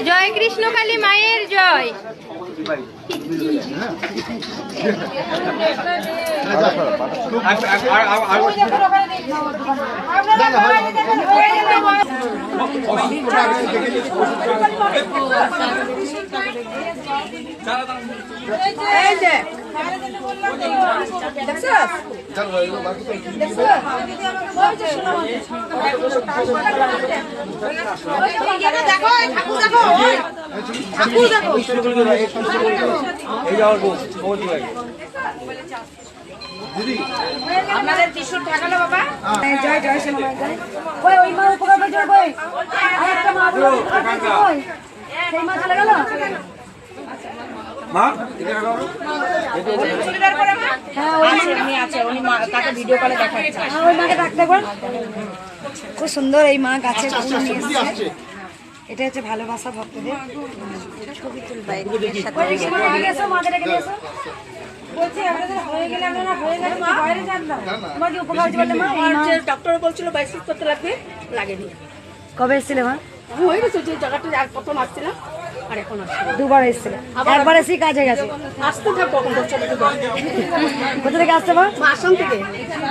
জয় কৃষ্ণকালী মায়ের জয়। আপনাদের ত্রিশূল ঠাকালো বাবা। জয় জয় শ্যামা জয়। ওই ওই মা উপকার করছে কই? আরেকটা মা কই? সেই মা চলে গেল? মা হ্যাঁ ওই উনি আছে, উনি তাকে ভিডিও কলে দেখাচ্ছে। হ্যাঁ ওই মাকে ডাকতে পার। খুব সুন্দর এই মা গাছের ফুল নিয়ে এসেছে। এটা হচ্ছে ভালোবাসা ভক্তদের। ছবি তুলবা এসো মাকে ডেকে নিয়ে এসো। বলছি আপনাদের হয়ে গেলে আপনারা হয়ে গেলে বাইরে যান না। তোমার কি উপকার হচ্ছে বলে মা? ডক্টর বলছিল 22 করতে লাগবে, লাগেনি। কবে এসেছিলে মা? হয়ে গেছে যে জায়গাটা আর প্রথম আসছিলাম, আর এখন আসছি। দুবার এসেছিলে। একবার এসেই কাজ হয়ে গেছে। আসতে থাকবো এখন চলে যাবো। কোথা থেকে আসছে মা? মা আসাম থেকে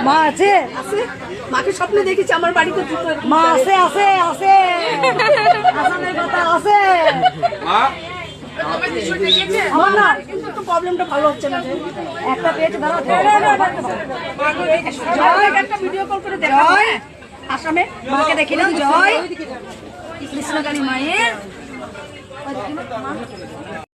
মা আছে? আসে, মাকে স্বপ্নে দেখেছি আমার বাড়িতে দুটো। মা আছে আছে আছে আসামের কথা আছে। মা আমার না কিন্তু একটু প্রবলেমটা ভালো হচ্ছে না। একটা পেয়েছে দাঁড়া। জয় একটা ভিডিও কল করে দেখা জয় আসামে মাকে দেখিলাম। জয় কৃষ্ণকালী মায়ের